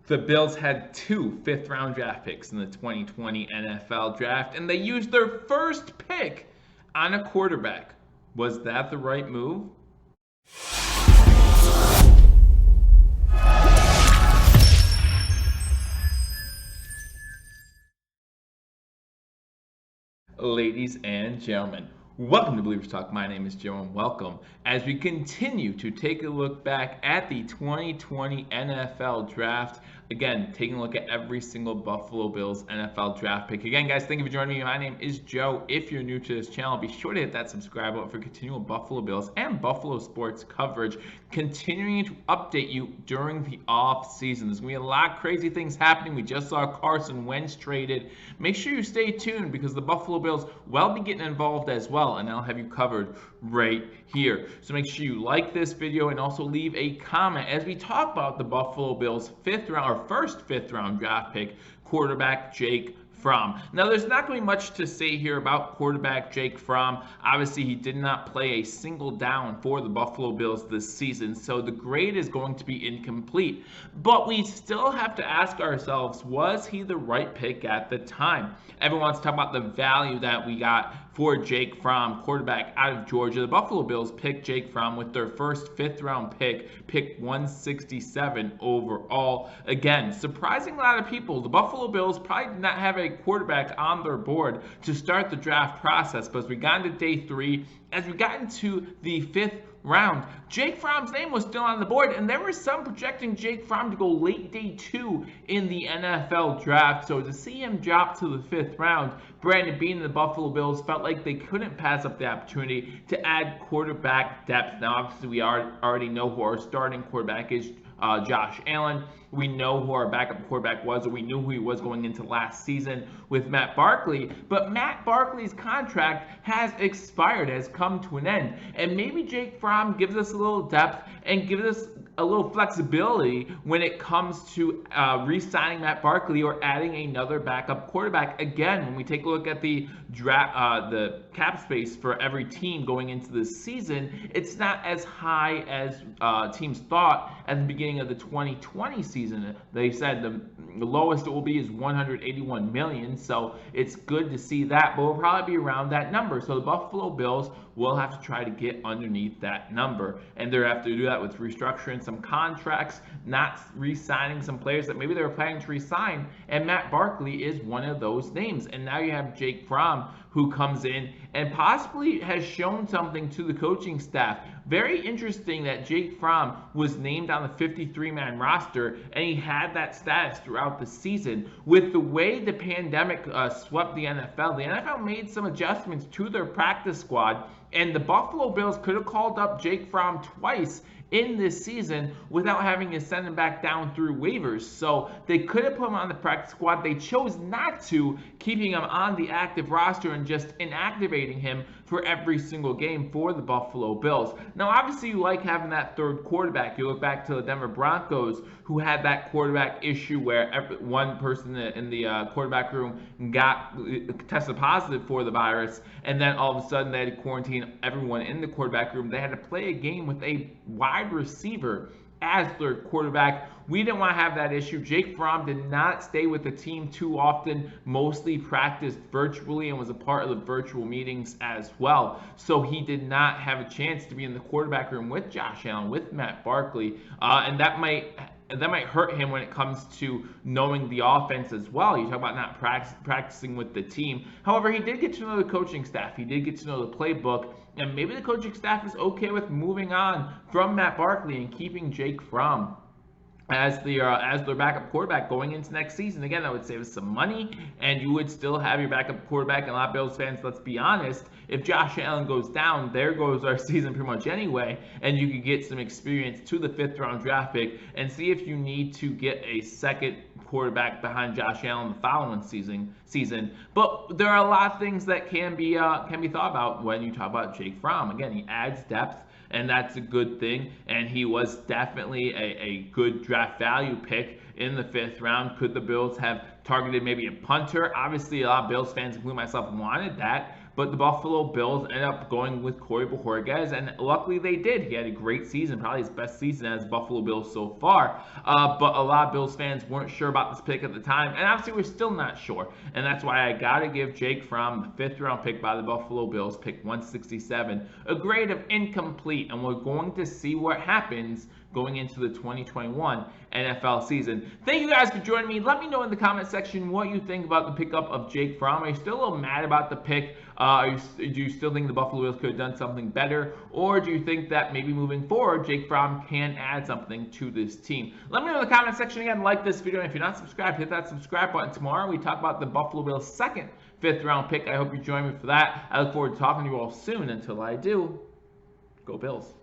The Bills had two fifth-round draft picks in the 2020 NFL Draft, and they used their first pick on a quarterback. Was that the right move? Ladies and gentlemen, welcome to Billievers Talk. My name is Joe, and welcome as we continue to take a look back at the 2020 NFL Draft. Again, taking a look at every single Buffalo Bills NFL draft pick. Again, guys, thank you for joining me. My name is Joe. If you're new to this channel, be sure to hit that subscribe button for continual Buffalo Bills and Buffalo sports coverage, continuing to update you during the off season. There's going to be a lot of crazy things happening. We just saw Carson Wentz traded. Make sure you stay tuned because the Buffalo Bills will be getting involved as well, and I'll have you covered right here. So make sure you like this video and also leave a comment as we talk about the Buffalo Bills first fifth round draft pick, quarterback Jake Fromm. Now, there's not going to be much to say here about quarterback Jake Fromm. Obviously, he did not play a single down for the Buffalo Bills this season, so the grade is going to be incomplete. But we still have to ask ourselves, was he the right pick at the time? Everyone wants to talk about the value that we got for Jake Fromm, quarterback out of Georgia. The Buffalo Bills picked Jake Fromm with their first fifth-round pick 167 overall. Again, surprising a lot of people. The Buffalo Bills probably did not have a quarterback on their board to start the draft process, but as we got into day 3, as we got into the 5th round, Jake Fromm's name was still on the board, and there were some projecting Jake Fromm to go late day 2 in the NFL draft. So to see him drop to the 5th round, Brandon Beane and the Buffalo Bills felt like they couldn't pass up the opportunity to add quarterback depth. Now, obviously, we already know who our starting quarterback is, Josh Allen. We know who our backup quarterback was, or we knew who he was going into last season with Matt Barkley. But Matt Barkley's contract has expired, has come to an end. And maybe Jake Fromm gives us a little depth and gives us a little flexibility when it comes to re-signing Matt Barkley or adding another backup quarterback. Again, when we take a look at the draft, the cap space for every team going into this season, it's not as high as teams thought at the beginning of the 2020 season. They said the lowest it will be is 181 million, so it's good to see that, but we'll probably be around that number. So the Buffalo Bills will have to try to get underneath that number, and they'll have to do that with restructuring some contracts, not re-signing some players that maybe they were planning to re-sign, and Matt Barkley is one of those names. And now you have Jake Fromm, who comes in and possibly has shown something to the coaching staff. Very interesting that Jake Fromm was named on the 53-man roster, and he had that status throughout the season. With the way the pandemic swept the NFL made some adjustments to their practice squad, and the Buffalo Bills could have called up Jake Fromm twice in this season without having to send him back down through waivers. So they could have put him on the practice squad. They chose not to, keeping him on the active roster and just inactivating him for every single game for the Buffalo Bills. Now, obviously, you like having that third quarterback. You look back to the Denver Broncos, who had that quarterback issue where one person in the quarterback room got tested positive for the virus, and then all of a sudden they had to quarantine everyone in the quarterback room. They had to play a game with a wide receiver as their quarterback. We didn't want to have that issue. Jake Fromm did not stay with the team too often, mostly practiced virtually and was a part of the virtual meetings as well. So he did not have a chance to be in the quarterback room with Josh Allen, with Matt Barkley, and that might hurt him when it comes to knowing the offense as well. You talk about not practicing with the team. However, he did get to know the coaching staff. He did get to know the playbook, and maybe the coaching staff is okay with moving on from Matt Barkley and keeping Jake Fromm as their backup quarterback going into next season. Again, that would save us some money, and you would still have your backup quarterback. And a lot of Bills fans, let's be honest, if Josh Allen goes down, there goes our season pretty much anyway, and you could get some experience to the 5th round draft pick and see if you need to get a second quarterback behind Josh Allen the following season. But there are a lot of things that can be thought about when you talk about Jake Fromm. Again, he adds depth, and that's a good thing, and he was definitely a good draft value pick in the 5th round. Could the Bills have targeted maybe a punter? Obviously, a lot of Bills fans, including myself, wanted that, but the Buffalo Bills ended up going with Corey Bojorquez, and luckily they did. He had a great season, probably his best season as Buffalo Bills so far, but a lot of Bills fans weren't sure about this pick at the time, and obviously we're still not sure, and that's why I gotta give Jake Fromm, the 5th round pick by the Buffalo Bills, pick 167, a grade of incomplete, and we're going to see what happens going into the 2021 NFL season. Thank you guys for joining me. Let me know in the comment section what you think about the pickup of Jake Fromm. Are you still a little mad about the pick? Do you still think the Buffalo Bills could have done something better? Or do you think that maybe moving forward, Jake Fromm can add something to this team? Let me know in the comment section. Again, like this video. And if you're not subscribed, hit that subscribe button. Tomorrow we talk about the Buffalo Bills' 2nd 5th round pick. I hope you join me for that. I look forward to talking to you all soon. Until I do, go Bills.